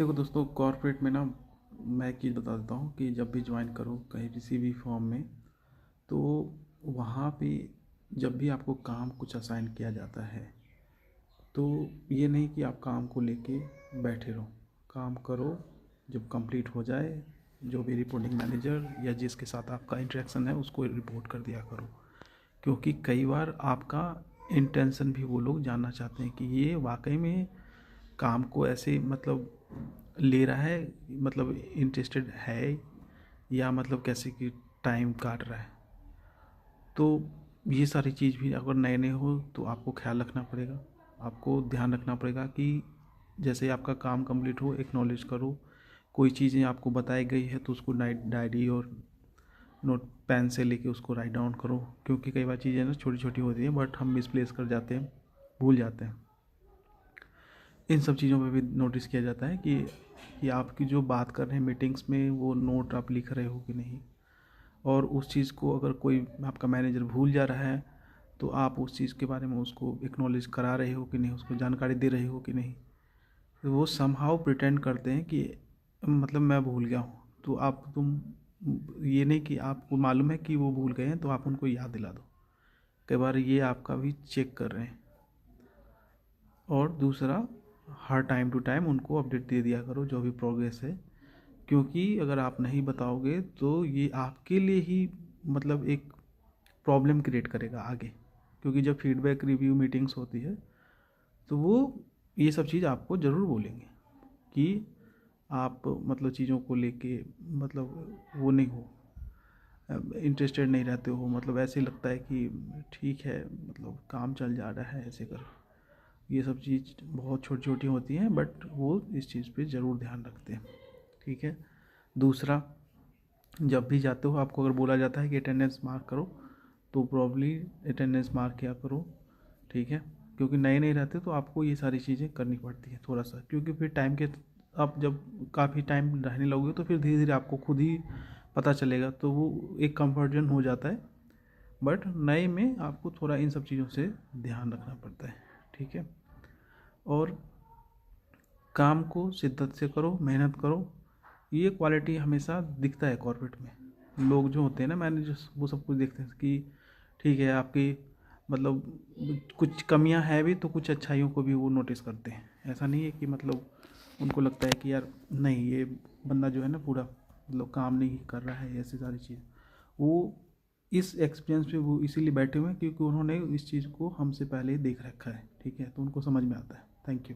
देखो दोस्तों, कॉर्पोरेट में ना मैं एक चीज़ बता देता हूँ कि जब भी ज्वाइन करो कहीं किसी भी फॉर्म में, तो वहाँ पे जब भी आपको काम कुछ असाइन किया जाता है, तो ये नहीं कि आप काम को लेके बैठे रहो। काम करो, जब कंप्लीट हो जाए जो भी रिपोर्टिंग मैनेजर या जिसके साथ आपका इंटरेक्शन है उसको रिपोर्ट कर दिया करो। क्योंकि कई बार आपका इंटेंशन भी वो लोग जानना चाहते हैं कि ये वाकई में काम को ऐसे मतलब ले रहा है, मतलब इंटरेस्टेड है, या मतलब कैसे कि टाइम काट रहा है। तो ये सारी चीज़ भी अगर नए नए हो तो आपको ख्याल रखना पड़ेगा, आपको ध्यान रखना पड़ेगा कि जैसे आपका काम कंप्लीट हो एक्नॉलेज करो। कोई चीज़ें आपको बताई गई है तो उसको डायरी और नोट पेन से लेके उसको राइट डाउन करो। क्योंकि कई बार चीज़ें ना छोटी छोटी होती हैं बट हम मिसप्लेस कर जाते हैं, भूल जाते हैं। इन सब चीज़ों पे भी नोटिस किया जाता है कि आपकी जो बात कर रहे हैं मीटिंग्स में वो नोट आप लिख रहे हो कि नहीं। और उस चीज़ को अगर कोई आपका मैनेजर भूल जा रहा है तो आप उस चीज़ के बारे में उसको एक्नॉलेज करा रहे हो कि नहीं, उसको जानकारी दे रहे हो कि नहीं। तो वो समहाउ प्रिटेंड करते हैं कि मतलब मैं भूल गया हूँ, तो तुम ये नहीं कि आपको मालूम है कि वो भूल गए हैं तो आप उनको याद दिला दो। कई बार ये आपका भी चेक कर रहे हैं। और दूसरा, हर टाइम टू टाइम उनको अपडेट दे दिया करो जो भी प्रोग्रेस है। क्योंकि अगर आप नहीं बताओगे तो ये आपके लिए ही मतलब एक प्रॉब्लम क्रिएट करेगा आगे। क्योंकि जब फीडबैक रिव्यू मीटिंग्स होती है तो वो ये सब चीज़ आपको ज़रूर बोलेंगे कि आप मतलब चीज़ों को लेके मतलब वो नहीं हो, इंटरेस्टेड नहीं रहते हो, मतलब ऐसे लगता है कि ठीक है मतलब काम चल जा रहा है ऐसे कर। ये सब चीज़ बहुत छोटी छोटी होती हैं बट वो इस चीज़ पे ज़रूर ध्यान रखते हैं। ठीक है। दूसरा, जब भी जाते हो आपको अगर बोला जाता है कि अटेंडेंस मार्क करो तो प्रॉब्ली अटेंडेंस मार्क किया करो। ठीक है। क्योंकि नए नए रहते तो आपको ये सारी चीज़ें करनी पड़ती है थोड़ा सा, क्योंकि फिर टाइम के आप जब काफ़ी टाइम रहने लगोगे तो फिर धीरे धीरे आपको खुद ही पता चलेगा, तो वो एक कंफर्जन हो जाता है। बट नए में आपको थोड़ा इन सब चीज़ों से ध्यान रखना पड़ता है। ठीक है। और काम को शिद्दत से करो, मेहनत करो। ये क्वालिटी हमेशा दिखता है कॉर्पोरेट में। लोग जो होते हैं ना मैनेजर्स, वो सब कुछ देखते हैं कि ठीक है आपकी मतलब कुछ कमियां हैं भी तो कुछ अच्छाइयों को भी वो नोटिस करते हैं। ऐसा नहीं है कि मतलब उनको लगता है कि यार नहीं ये बंदा जो है ना पूरा मतलब काम नहीं कर रहा है, ऐसी सारी चीज़। वो इस एक्सपीरियंस पे वो इसीलिए बैठे हुए हैं क्योंकि उन्होंने इस चीज़ को हमसे पहले ही देख रखा है। ठीक है, तो उनको समझ में आता है। Thank you.